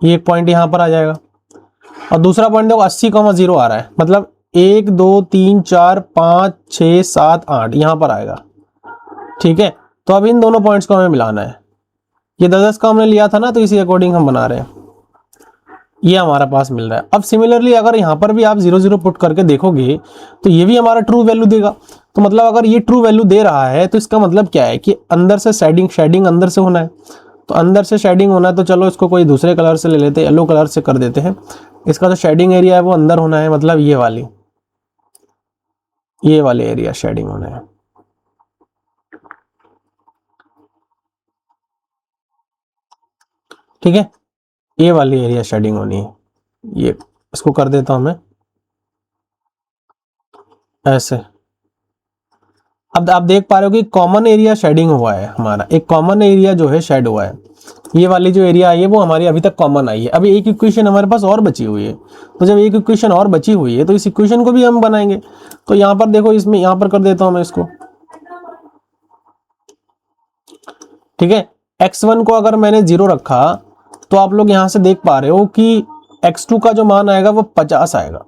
ये एक पॉइंट यहां पर आ जाएगा। और दूसरा पॉइंट देखो 80,0 आ रहा है, मतलब 1 2 3 4 5 6 7 8 यहां पर आएगा। ठीक है, तो अब इन दोनों पॉइंट्स को हमें मिलाना है। ये 10 का हमने लिया था ना, तो इसी अकॉर्डिंग हम बना रहे हैं, ये हमारा पास मिल रहा है। अब सिमिलरली अगर यहाँ पर भी आप 0 0 पुट करके देखोगे तो ये भी हमारा ट्रू वैल्यू देगा। तो मतलब अगर ये ट्रू वैल्यू दे रहा है तो इसका मतलब क्या है कि अंदर से शेडिंग, शेडिंग अंदर से होना है। तो अंदर से शेडिंग होना है तो चलो इसको कोई दूसरे कलर से ले लेते हैं, येलो कलर से कर देते हैं। इसका जो शेडिंग एरिया है वो अंदर होना है, मतलब ये वाले एरिया शेडिंग होना है। ठीक है, ये वाली एरिया शेडिंग होनी है। ये इसको कर देता हूं मैं ऐसे। अब आप देख पा रहे हो कि कॉमन एरिया शेडिंग हुआ है, हमारा एक कॉमन एरिया जो है शेड हुआ है। ये वाली जो एरिया आई है वो हमारी अभी तक कॉमन आई है। अभी एक इक्वेशन हमारे पास और बची हुई है, तो जब एक इक्वेशन और बची हुई है तो इस इक्वेशन को भी हम बनाएंगे। तो यहाँ पर देखो, इसमें यहाँ पर कर देता हूं मैं इसको। ठीक है, x1 को अगर मैंने 0 रखा तो आप लोग यहां से देख पा रहे हो कि x2 का जो मान आएगा वो 50 आएगा,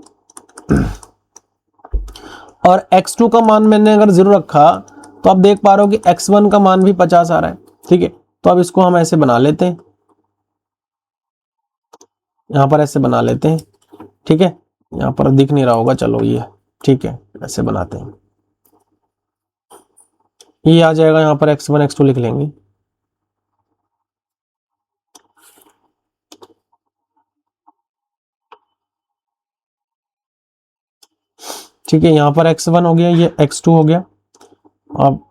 और x2 का मान मैंने अगर 0 रखा तो आप देख पा रहे हो कि x1 का मान भी 50 आ रहा है। ठीक है, तो अब इसको हम ऐसे बना लेते हैं, यहां पर ऐसे बना लेते हैं। ठीक है, यहां पर दिख नहीं रहा होगा, चलो ये ठीक है, ऐसे बनाते हैं। ये आ जाएगा, यहां पर x1 x2 लिख लेंगे। ठीक है, यहां पर x1 हो गया, ये x2 हो गया। अब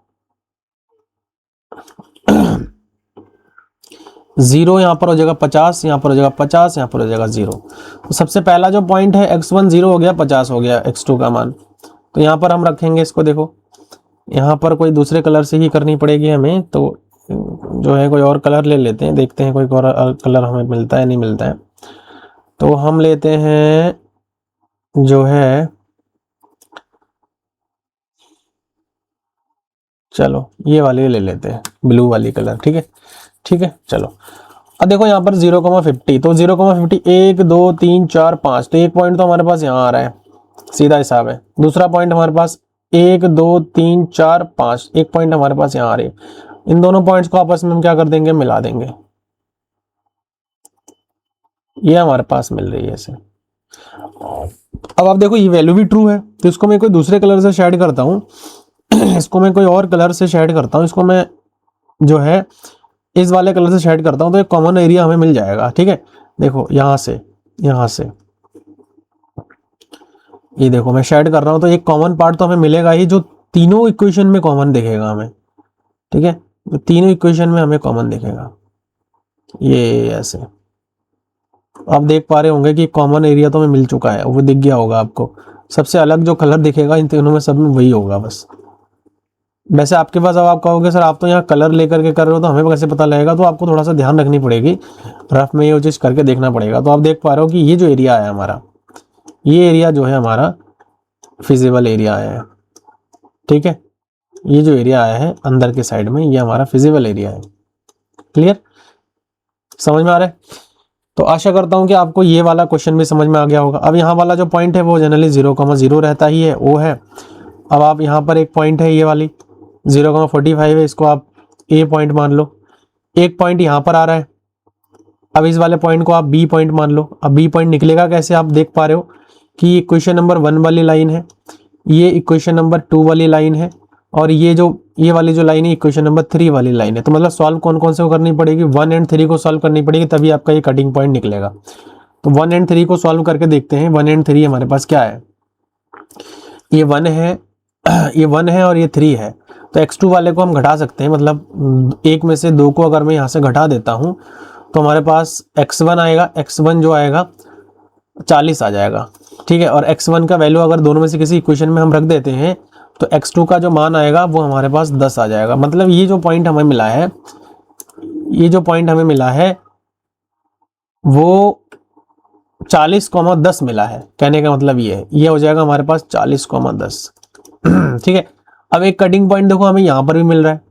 0 यहाँ पर हो जाएगा 50, यहाँ पर हो जाएगा 50, यहाँ पर हो जाएगा 0। तो सबसे पहला जो पॉइंट है x1 0 हो गया, 50 हो गया x2 का मान। तो यहाँ पर हम रखेंगे इसको, देखो यहाँ पर कोई दूसरे कलर से ही करनी पड़ेगी हमें, तो जो है कोई और कलर ले लेते हैं, देखते हैं कोई और कलर हमें मिलता है नहीं मिलता है। तो हम लेते हैं जो है, चलो ये वाली ले लेते हैं, ब्लू वाली कलर, ठीक है ठीक है। चलो अब देखो यहाँ पर 0,50, तो 0,50 1 2 3 4 5, तो एक पॉइंट तो हमारे पास यहाँ आ रहा है, सीधा हिसाब है। दूसरा पॉइंट हमारे पास 1 2 3 4 5, एक पॉइंट हमारे पास यहाँ आ रही है। इन दोनों पॉइंट्स को आपस में हम क्या कर देंगे, मिला देंगे, ये हमारे पास मिल रही है ऐसे। अब आप देखो ये वैल्यू भी ट्रू है, तो इसको मैं कोई दूसरे कलर से शेड करता हूँ इसको मैं कोई और कलर से शेड करता हूँ, इसको मैं जो है इस वाले कलर से शेड करता हूँ, तो एक कॉमन एरिया हमें मिल जाएगा, ठीक है। देखो यहाँ से ये देखो मैं शेड कर रहा हूँ, तो एक कॉमन पार्ट तो हमें मिलेगा ही, जो तीनों इक्वेशन में कॉमन दिखेगा हमें, ठीक है। तो तीनों इक्वेशन में हमें कॉमन दिखेगा, ये ऐसे आप देख पा रहे होंगे कि कॉमन एरिया तो हमें मिल चुका है, वो दिख गया होगा आपको। सबसे अलग जो कलर दिखेगा इन तीनों में सब में वही होगा बस। वैसे आपके पास, अब आप कहोगे सर आप तो यहाँ कलर लेकर के कर रहे हो, तो हमें कैसे पता लगेगा, तो आपको थोड़ा सा ध्यान रखनी पड़ेगी, रफ में ये चीज़ करके देखना पड़ेगा। तो आप देख पा रहे हो कि ये जो एरिया है हमारा, ये एरिया जो है हमारा फिजिबल एरिया आया है, ठीक है। ये जो एरिया आया है अंदर के साइड में, ये हमारा फिजिबल एरिया है। क्लियर, समझ में आ रहा है? तो आशा करता हूं कि आपको ये वाला क्वेश्चन भी समझ में आ गया होगा। अब यहाँ वाला जो पॉइंट है वो जनरली 0,0 रहता ही है, वो है। अब आप यहाँ पर एक पॉइंट है ये वाली 0,45 है, इसको आप ए पॉइंट मान लो। एक पॉइंट यहाँ पर आ रहा है, अब इस वाले पॉइंट को आप बी पॉइंट मान लो। अब बी पॉइंट निकलेगा कैसे, आप देख पा रहे हो कि इक्वेशन नंबर 1 वाली लाइन है, ये इक्वेशन नंबर 2 वाली लाइन है, और ये वाली जो लाइन है इक्वेशन नंबर 3 वाली लाइन है। तो मतलब सॉल्व कौन कौन से को करनी पड़ेगी, 1 एंड 3 को सॉल्व करनी पड़ेगी, तभी आपका ये कटिंग पॉइंट निकलेगा। तो 1 एंड 3 को सॉल्व करके देखते हैं। 1 एंड 3 हमारे पास क्या है, ये 1 है ये 1 है और ये 3 है। तो x2 वाले को हम घटा सकते हैं, मतलब एक में से 2 को अगर मैं यहाँ से घटा देता हूँ तो हमारे पास x1 आएगा, x1 जो आएगा 40 आ जाएगा, ठीक है। और x1 का वैल्यू अगर दोनों में से किसी इक्वेशन में हम रख देते हैं तो x2 का जो मान आएगा वो हमारे पास 10 आ जाएगा। मतलब ये जो पॉइंट हमें मिला है, ये जो पॉइंट हमें मिला है वो 40,10 मिला है। कहने का मतलब ये है, ये हो जाएगा हमारे पास 40,10 ठीक है। अब एक कटिंग पॉइंट देखो हमें यहाँ पर भी मिल रहा है।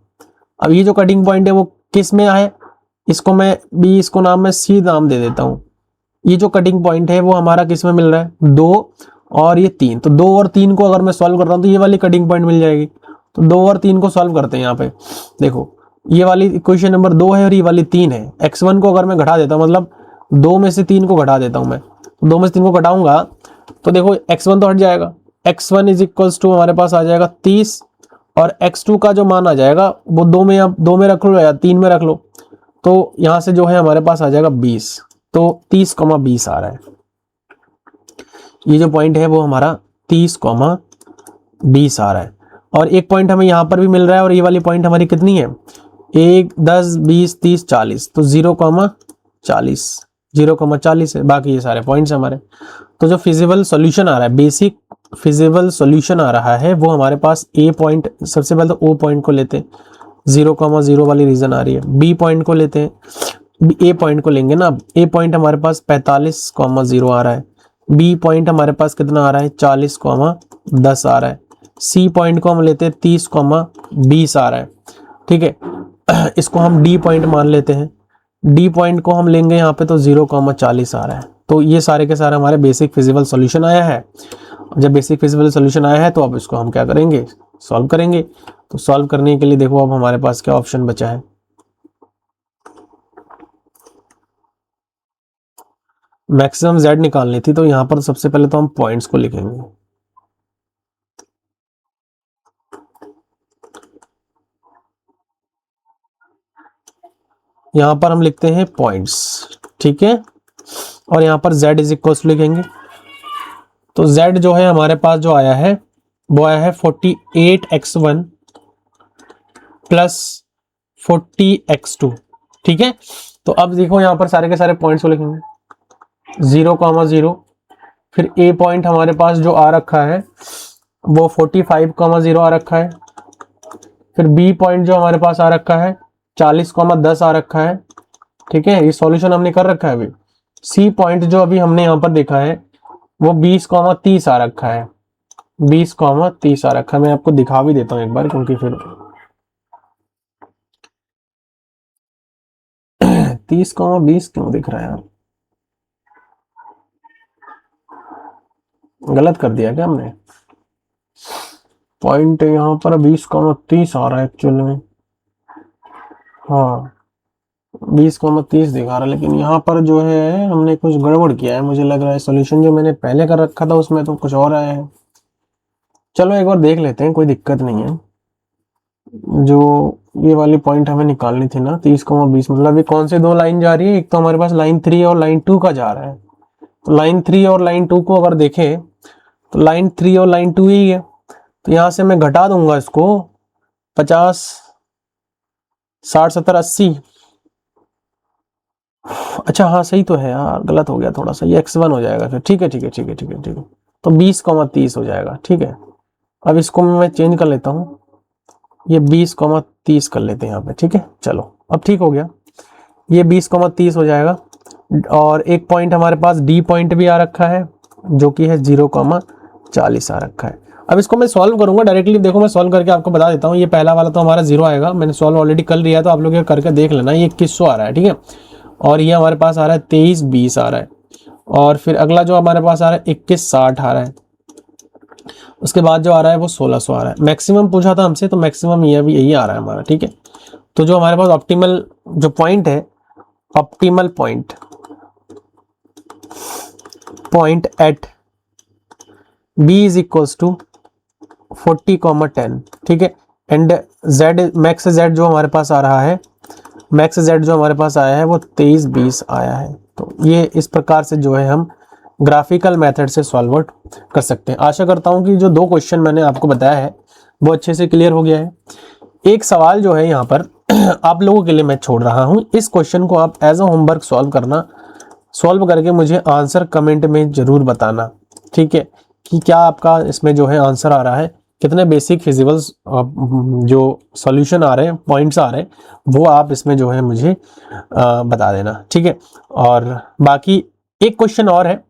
अब ये जो कटिंग पॉइंट है वो किस में है, इसको मैं बी, इसको नाम मैं सी नाम दे देता हूँ। ये जो कटिंग पॉइंट है वो हमारा किस में मिल रहा है, 2 और ये 3। तो 2 और 3 को अगर मैं सॉल्व कर रहा हूँ तो ये वाली कटिंग पॉइंट मिल जाएगी। तो 2 और 3 को सॉल्व करते हैं। यहाँ पे देखो ये वाली इक्वेशन नंबर 2 है और ये वाली 3 है। x1 को अगर मैं घटा देता हूँ, मतलब 2 में से 3 को घटा देता हूँ मैं, 2 में से 3 को घटाऊंगा तो देखो x1 तो हट जाएगा, x1 इज इक्वल्स टू हमारे पास आ जाएगा 30, और x2 का जो मान आ जाएगा वो 2 में, आप 2 में रख लो या 3 में रख लो, तो यहाँ से जो है हमारे पास आ जाएगा 20। तो 30,20 आ रहा है। ये जो पॉइंट है वो हमारा 30,20 आ रहा है। और एक पॉइंट हमें यहाँ पर भी मिल रहा है, और ये वाली पॉइंट हमारी कितनी है, 1 10 20 30 40, तो 0,40 0,40 है। बाकी ये सारे पॉइंट्स हमारे। तो जो फिजिबल सॉल्यूशन आ रहा है, बेसिक फिजिबल सॉल्यूशन आ रहा है वो हमारे पास ए पॉइंट, सबसे पहले तो ओ पॉइंट को लेते हैं, 0,0 वाली रीजन आ रही है। बी पॉइंट को लेते हैं, ए पॉइंट को लेंगे ना। ए पॉइंट हमारे पास 45,0 आ रहा है। बी पॉइंट हमारे पास कितना आ रहा है, 40,10 आ रहा है। सी पॉइंट को हम लेते हैं 30,20 आ रहा है, ठीक है। इसको हम डी पॉइंट मान लेते हैं। डी पॉइंट को हम लेंगे यहाँ पे तो 0,40 आ रहा है। तो ये सारे के सारे हमारे बेसिक फिजिबल सॉल्यूशन आया है। जब बेसिक फिजिबल सॉल्यूशन आया है तो अब इसको हम क्या करेंगे, सॉल्व करेंगे। तो सॉल्व करने के लिए देखो अब हमारे पास क्या ऑप्शन बचा है, मैक्सिमम z निकालनी थी। तो यहाँ पर सबसे पहले तो हम पॉइंट्स को लिखेंगे। यहाँ पर हम लिखते हैं पॉइंट्स, ठीक है। और यहाँ पर z इज इक्वल टू लिखेंगे। तो z जो है हमारे पास जो आया है वो आया है 48x1 प्लस 40x2, ठीक है। तो अब देखो यहाँ पर सारे के सारे पॉइंट्स को लिखेंगे 0,0, फिर ए पॉइंट हमारे पास जो आ रखा है वो 45,0 आ रखा है, फिर बी पॉइंट जो हमारे पास आ रखा है 40,10 आ रखा है। ठीक है, ये सॉल्यूशन हमने कर रखा है अभी। सी पॉइंट जो अभी हमने यहाँ पर देखा है वो 20,30 आ रखा है, 20,30 आ रखा है। मैं आपको दिखा भी देता हूँ एक बार, क्योंकि फिर 30,20 क्यों दिख रहा है यार, गलत कर दिया क्या हमने? पॉइंट यहाँ पर 20,30 आ रहा है एक्चुअल में, हाँ 20,30 दिखा रहा है, लेकिन यहाँ पर जो है हमने कुछ गड़बड़ किया है मुझे लग रहा है। सोल्यूशन जो मैंने पहले कर रखा था उसमें तो कुछ और आया है। चलो एक बार देख लेते हैं, कोई दिक्कत नहीं है। जो ये वाली पॉइंट हमें निकालनी थी ना 30,20, मतलब ये कौन से दो लाइन जा रही है? एक तो हमारे पास लाइन 3 और लाइन 2 का जा रहा है। तो लाइन 3 और लाइन 2 को अगर देखें तो लाइन 3 और लाइन 2 ही है, तो यहाँ से मैं घटा दूंगा इसको 50, 60, 70, 80। अच्छा हाँ सही तो है यार, गलत हो गया थोड़ा सा, ये x1 हो जाएगा फिर। ठीक है ठीक है ठीक है ठीक है ठीक है, तो 20,30 हो जाएगा। ठीक है, अब इसको मैं चेंज कर लेता हूँ, ये 20,30 कर लेते हैं यहाँ पे। ठीक है, चलो अब ठीक हो गया, ये 20,30 हो जाएगा। और एक पॉइंट हमारे पास डी पॉइंट भी आ रखा है जो कि है 0,40 आ रखा है। अब इसको मैं सॉल्व करूंगा डायरेक्टली, देखो मैं सॉल्व करके आपको बता देता हूँ। ये पहला वाला तो हमारा 0 आएगा, मैंने सॉल्व ऑलरेडी कर लिया है, तो आप लोग ये करके देख लेना। ये 2100 आ रहा है, ठीक है, और ये हमारे पास आ रहा है 2320 आ रहा है, और फिर अगला जो हमारे पास आ रहा है 2160 आ रहा है, उसके बाद जो आ रहा है वो 1600 आ रहा है। मैक्सिमम पूछा था हमसे, तो मैक्सिमम ये भी यही आ रहा है हमारा। ठीक है, तो जो हमारे पास ऑप्टिमल जो पॉइंट है, optimal point at B is equals to 40,10। ठीक है, एंड जेड मैक्स जेड जो हमारे पास आ रहा है, मैक्स जेड जो हमारे पास आया है वो 2320 आया है। तो ये इस प्रकार से जो है हम ग्राफिकल मेथड से सॉल्व आउट कर सकते हैं। आशा करता हूं कि जो दो क्वेश्चन मैंने आपको बताया है वो अच्छे से क्लियर हो गया है। एक सवाल जो है यहाँ पर आप लोगों के लिए मैं छोड़ रहा हूं, इस क्वेश्चन को आप एज अ होमवर्क सॉल्व करना, सॉल्व करके मुझे आंसर कमेंट में जरूर बताना। ठीक है, कि क्या आपका इसमें जो है आंसर आ रहा है, कितने बेसिक फिजिबल्स जो सॉल्यूशन आ रहे हैं, पॉइंट्स आ रहे हैं, वो आप इसमें जो है मुझे बता देना। ठीक है, और बाकी एक क्वेश्चन और है,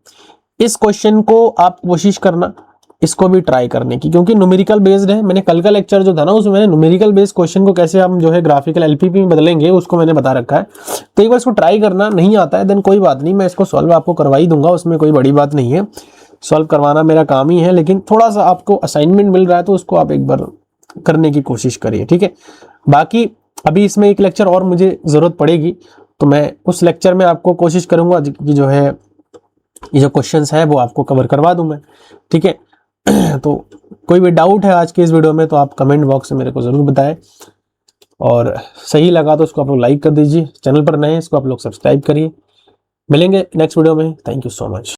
इस क्वेश्चन को आप कोशिश करना इसको भी ट्राई करने की, क्योंकि न्यूमेरिकल बेस्ड है। मैंने कल का लेक्चर जो था ना उसमें मैंने न्यूमेरिकल बेस्ड क्वेश्चन को कैसे हम जो है ग्राफिकल एलपीपी में बदलेंगे उसको मैंने बता रखा है। तो एक बार इसको ट्राई करना, नहीं आता है देन कोई बात नहीं, मैं इसको सॉल्व आपको करवा ही दूंगा, उसमें कोई बड़ी बात नहीं है, सॉल्व करवाना मेरा काम ही है। लेकिन थोड़ा सा आपको असाइनमेंट मिल रहा है तो उसको आप एक बार करने की कोशिश करिए। ठीक है, बाकी अभी इसमें एक लेक्चर और मुझे जरूरत पड़ेगी, तो मैं उस लेक्चर में आपको कोशिश करूंगा कि जो है ये जो क्वेश्चंस है वो आपको कवर करवा दूं मैं। ठीक है, तो कोई भी डाउट है आज के इस वीडियो में तो आप कमेंट बॉक्स में मेरे को जरूर बताएं, और सही लगा तो उसको आप लोग लाइक कर दीजिए, चैनल पर नए हैं इसको आप लोग सब्सक्राइब करिए। मिलेंगे नेक्स्ट वीडियो में, थैंक यू सो मच।